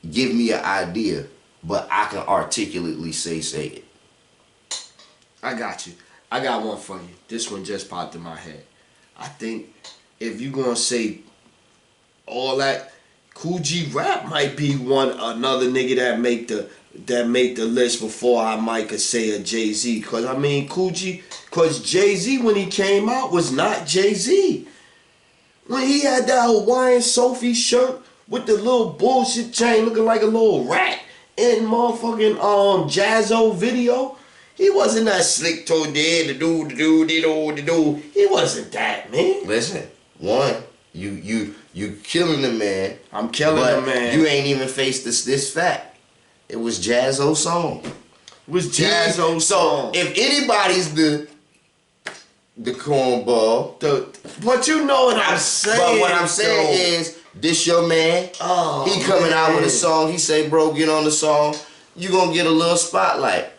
give me an idea, but I can articulately say it. I got you. I got one for you. This one just popped in my head. I think if you gonna say all that, Kool G Rap might be another nigga that make the list before I might could say a Jay-Z. Cause I mean cause Jay-Z when he came out was not Jay-Z. When he had that Hawaiian Sophie shirt with the little bullshit chain looking like a little rat in motherfucking Jazzo video. He wasn't that slick toe there, the do. He wasn't that, man. Listen, you killing the man. I'm killing the man. You ain't even faced this fact. It was Jazzo's song. It was Jazzo's song. So if anybody's the cornball, but you know what I'm saying. But what I'm saying is, this your man. Oh, he coming out with a song. He say, bro, get on the song. You gonna get a little spotlight.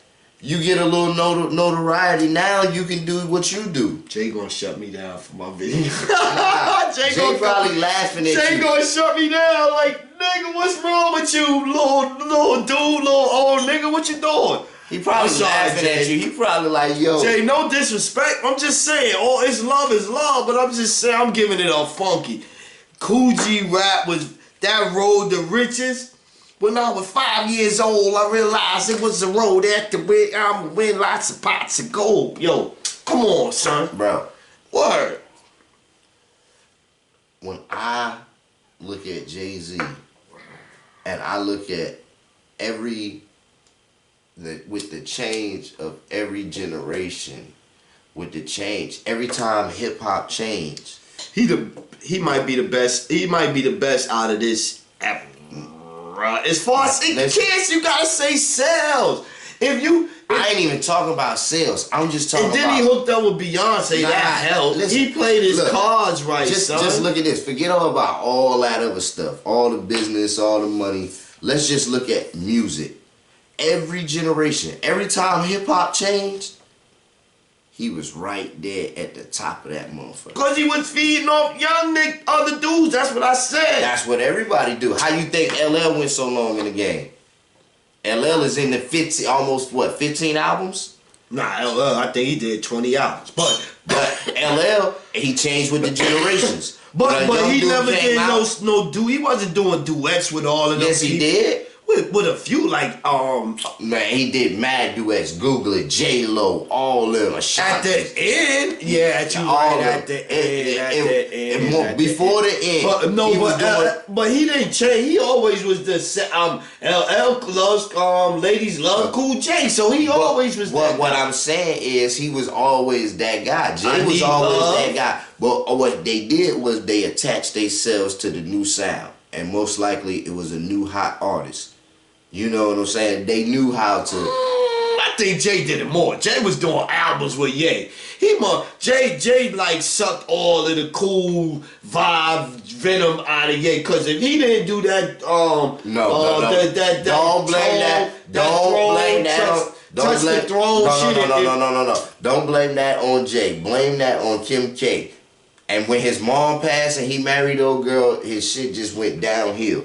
You get a little notoriety. Now you can do what you do. Jay gonna shut me down for my video. Jay probably laughing at you. Jay gonna shut me down like, nigga, what's wrong with you, little dude, little old nigga, what you doing? He probably laughing at you. He probably like, yo. Jay, no disrespect. I'm just saying, it's love, but I'm just saying, I'm giving it a funky. Kool G Rap was that road to riches. When I was 5 years old, I realized it was a road after which I'm gonna win lots of pots of gold. Yo, come on, son. Bro. Word. When I look at Jay-Z and I look at with the change of every generation, with the change, every time hip hop changed. He might be the best. He might be the best out of this era. As far as kids, you gotta say sales. I ain't even talking about sales. I'm just talking about. And then he hooked up with Beyonce. That helped. He played his cards right, son. Just look at this. Forget all about all that other stuff. All the business, all the money. Let's just look at music. Every generation, every time hip hop changed, he was right there at the top of that motherfucker. Because he was feeding off young other dudes. That's what I said. That's what everybody do. How you think LL went so long in the game? LL is in the 15 albums? Nah, LL, I think he did 20 albums. But LL, he changed with the generations. But he never did no dude. He wasn't doing duets with all of them. Yes, he did. With a few, like, Man, he did mad duets. Google it. J-Lo, all them. At the end? Yeah, at the end. Before the end. But he didn't change. He always was LL loves, ladies love Cool J, so he always was that guy. What I'm saying is he was always that guy. Jay was always that guy. But what they did was they attached themselves to the new sound. And most likely it was a new hot artist. You know what I'm saying? They knew how to. I think Jay did it more. Jay was doing albums with Ye. Jay like sucked all of the cool vibe venom out of Ye. Cause if he didn't do that, don't blame that. Don't blame that. Don't blame that on Jay. Blame that on Kim K. And when his mom passed and he married old girl, his shit just went downhill.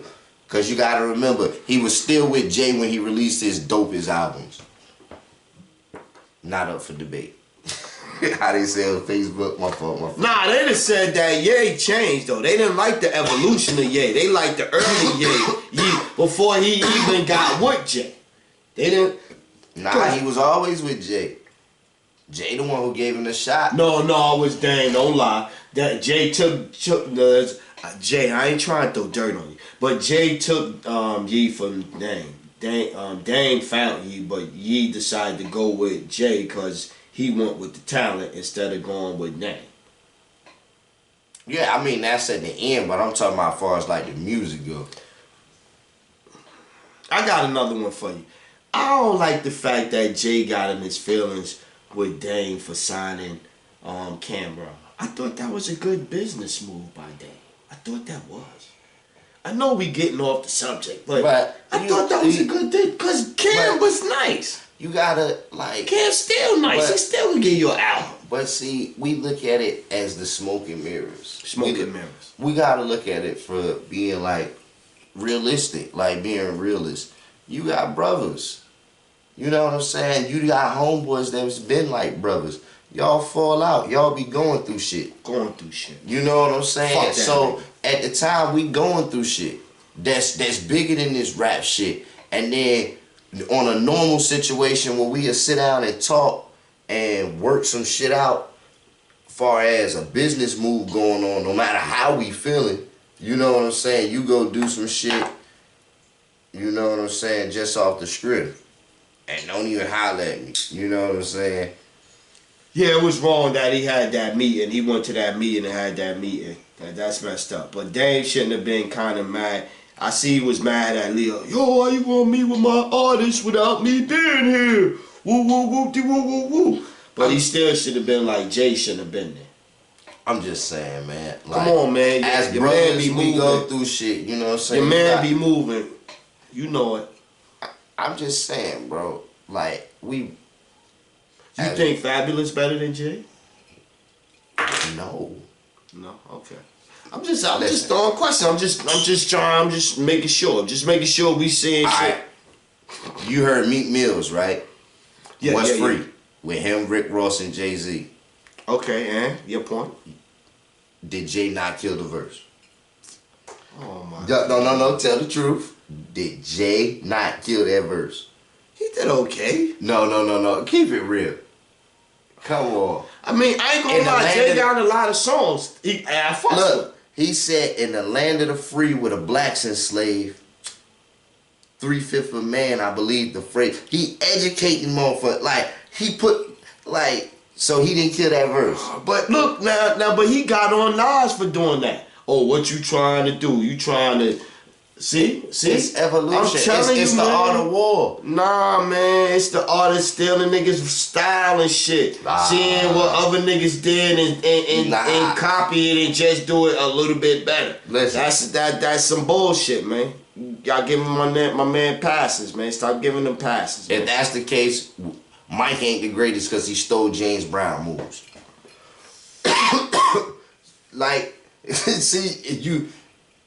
Cause you gotta remember, he was still with Jay when he released his dopest albums. Not up for debate. How they say on Facebook, my fault. Nah, they just said that Ye changed though. They didn't like the evolution of Ye. They liked the early Ye before he even got with Jay. They didn't. Nah, he was always with Jay. Jay the one who gave him the shot. No, it was Dame. Don't lie. That Jay took Jay. I ain't trying to throw dirt on you, but Jay took Ye from Dame. Dame found Ye, but Ye decided to go with Jay because he went with the talent instead of going with Dame. Yeah, I mean that's at the end, but I'm talking about as far as like the music go. I got another one for you. I don't like the fact that Jay got in his feelings with Dame for signing Cameron. I thought that was a good business move by Dame. I thought that was. I know we getting off the subject, but I thought that was a good thing because Cam was nice. You gotta like Cam's still nice. He still can give you an album. But see, we look at it as the smoke and mirrors. Mirrors. We gotta look at it for being like realistic, like being realist. You got brothers. You know what I'm saying? You got homeboys that's been like brothers. Y'all fall out. Y'all be going through shit. You know what I'm saying? So at the time we going through shit that's bigger than this rap shit. And then on a normal situation where we sit down and talk and work some shit out, far as a business move going on, no matter how we feeling, you know what I'm saying? You go do some shit, you know what I'm saying, just off the script. And don't even holler at me. You know what I'm saying? Yeah, it was wrong that he had that meeting. He went to that meeting and had that meeting. That's messed up. But Dame shouldn't have been kind of mad. I see he was mad at Leo. Yo, why you gonna meet with my artist without me being here? Woo, woo, woo, woo, woo, woo. But he still should have been like Jay shouldn't have been there. I'm just saying, man. Like, come on, man. As your brothers, we go through shit. You know what I'm saying? Your man be moving. You know it. I'm just saying, bro. Like, we... You think Fabulous better than Jay? No. No? Okay. I'm just throwing questions. I'm just making sure. I'm just making sure we seeing shit. Right. You heard Meek Mills, right? Yeah. What's free? With him, Rick Ross, and Jay-Z. Okay, and your point? Did Jay not kill the verse? Oh my No, tell the truth. Did Jay not kill that verse? He did okay. No. Keep it real. Come on. I mean, I ain't gonna lie. Jay got a lot of songs. I fuck with. He said, in the land of the free where the blacks enslaved, 3/5 of man, I believe the phrase. He educating motherfucker. Like, he put, like, so he didn't kill that verse. But look, now, but he got on Nas for doing that. Oh, what you trying to do? You trying to... See? It's evolution. I'm telling it's you, the man. art of war. Nah, man, it's the art of stealing niggas' style and shit. Seeing what other niggas did and copy it and just do it a little bit better. Listen. That's some bullshit, man. Y'all giving my man passes, man. Stop giving them passes. Man. If that's the case, Mike ain't the greatest because he stole James Brown moves. Like, see, you...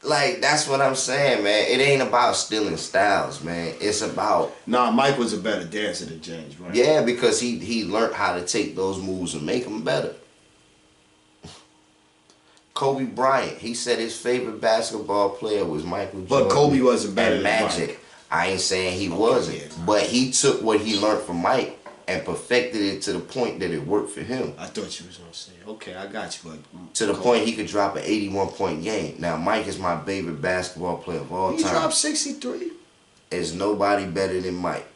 Like, that's what I'm saying, man. It ain't about stealing styles, man. It's about... Nah, Mike was a better dancer than James, right? Yeah, because he learned how to take those moves and make them better. Kobe Bryant, he said his favorite basketball player was Michael Jordan. But Kobe wasn't better than Magic. Mike. I ain't saying he wasn't. Yeah. But he took what he learned from Mike and perfected it to the point that it worked for him. I thought you was going to say, okay, I got you. But To the point he could drop an 81-point game. Now, Mike is my favorite basketball player of all time. He dropped 63. There's nobody better than Mike.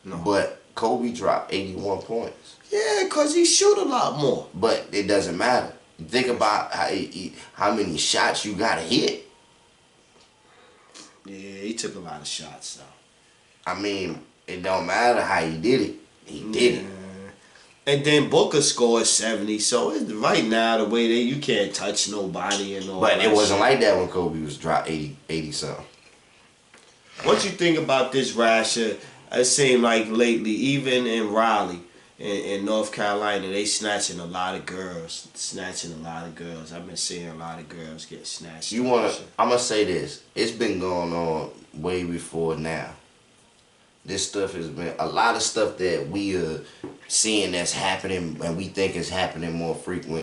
No. But Kobe dropped 81 points. Yeah, because he shoot a lot more. But it doesn't matter. Think about how many shots you got to hit. Yeah, he took a lot of shots, though. I mean, it don't matter how he did it. He did it. And then Booker scored 70, so it's right now the way you can't touch nobody and all But that it wasn't shit. like that when Kobe was dropped 80 something. What you think about this rasher? It seemed like lately, even in Raleigh, in North Carolina, they snatching a lot of girls. I've been seeing a lot of girls get snatched. I'm going to say this. It's been going on way before now. This stuff has been, a lot of stuff that we are seeing that's happening and we think is happening more frequent